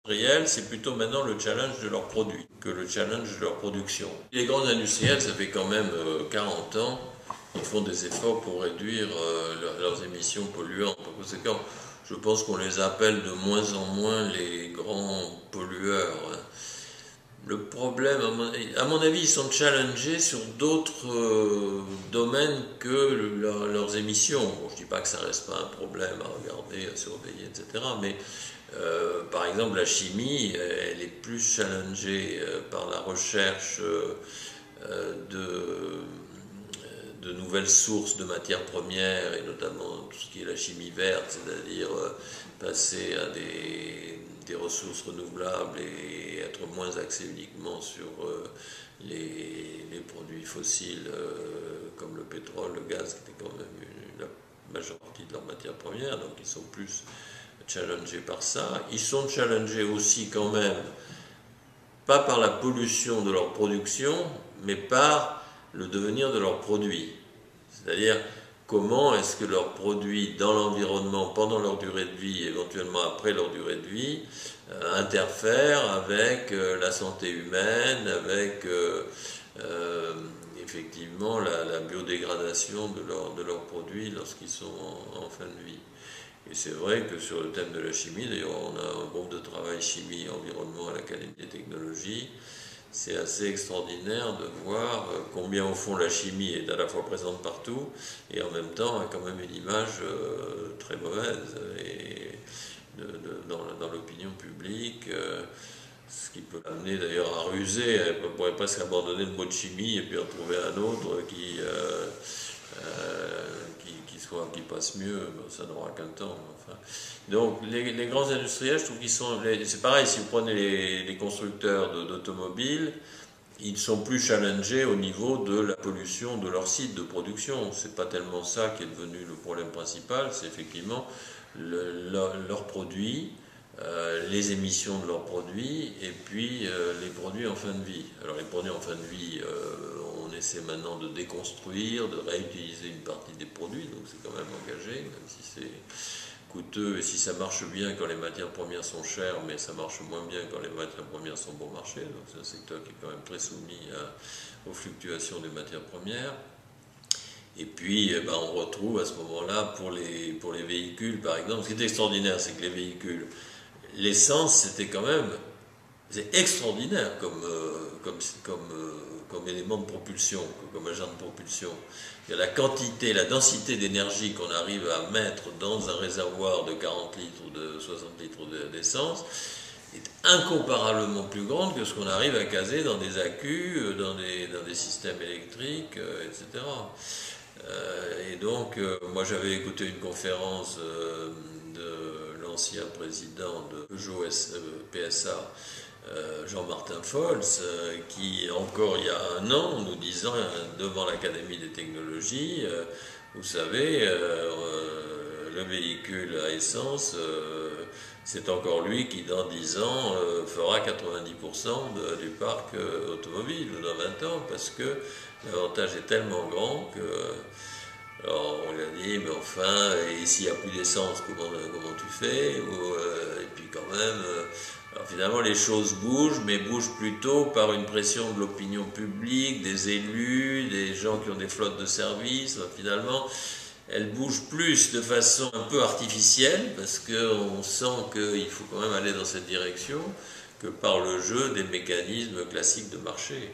Industriels, c'est plutôt maintenant le challenge de leurs produits que le challenge de leur production. Les grands industriels, ça fait quand même 40 ans, ils font des efforts pour réduire leurs émissions polluantes. Par conséquent, je pense qu'on les appelle de moins en moins les grands pollueurs. Le problème, à mon avis, ils sont challengés sur d'autres domaines que leurs émissions. Bon, je ne dis pas que ça reste pas un problème à regarder, à surveiller, etc. Mais par exemple, la chimie, elle est plus challengée par la recherche de nouvelles sources de matières premières, et notamment tout ce qui est la chimie verte, c'est-à-dire passer à des ressources renouvelables et être moins axé uniquement sur les produits fossiles comme le pétrole, le gaz, qui était quand même la majeure partie de leurs matières premières, donc ils sont plus challengés par ça. Ils sont challengés aussi quand même, pas par la pollution de leur production, mais par le devenir de leurs produits. C'est-à-dire comment est-ce que leurs produits dans l'environnement, pendant leur durée de vie, éventuellement après leur durée de vie, interfèrent avec la santé humaine, avec effectivement la biodégradation de leurs produits lorsqu'ils sont en fin de vie. Et c'est vrai que sur le thème de la chimie, d'ailleurs on a un groupe de travail chimie et environnement à l'Académie des technologies, c'est assez extraordinaire de voir combien au fond la chimie est à la fois présente partout et en même temps a quand même une image très mauvaise et dans l'opinion publique, ce qui peut amener d'ailleurs à ruser. On pourrait presque abandonner le mot de chimie et puis en trouver un autre qui passe mieux. Bon, ça n'aura qu'un temps. Enfin. Donc les grands industriels, je trouve qu'ils sont... C'est pareil, si vous prenez les constructeurs d'automobiles, ils sont plus challengés au niveau de la pollution de leur site de production. C'est pas tellement ça qui est devenu le problème principal, c'est effectivement leurs produits, les émissions de leurs produits et puis les produits en fin de vie. Alors les produits en fin de vie, on essaie maintenant de déconstruire, de réutiliser une partie des produits, donc c'est quand même engagé, même si c'est coûteux et si ça marche bien quand les matières premières sont chères, mais ça marche moins bien quand les matières premières sont bon marché. Donc c'est un secteur qui est quand même très soumis aux fluctuations des matières premières. Et puis on retrouve à ce moment-là pour les véhicules par exemple, ce qui est extraordinaire, c'est que les véhicules, l'essence c'était quand même extraordinaire comme élément de propulsion, comme agent de propulsion. Il y a la quantité, la densité d'énergie qu'on arrive à mettre dans un réservoir de 40 litres ou de 60 litres d'essence est incomparablement plus grande que ce qu'on arrive à caser dans des accus, dans des systèmes électriques, etc. Et donc, moi j'avais écouté une conférence de l'ancien président de Peugeot PSA, Jean-Martin Fols, qui encore il y a un an nous disant devant l'Académie des technologies, vous savez, le véhicule à essence, c'est encore lui qui dans 10 ans fera 90% du parc automobile, ou dans 20 ans, parce que l'avantage est tellement grand que... Alors on lui a dit, mais enfin, et s'il n'y a plus d'essence, comment tu fais et puis quand même... Alors finalement, les choses bougent, mais bougent plutôt par une pression de l'opinion publique, des élus, des gens qui ont des flottes de services. Finalement, elles bougent plus de façon un peu artificielle, parce qu'on sent qu'il faut quand même aller dans cette direction, que par le jeu des mécanismes classiques de marché.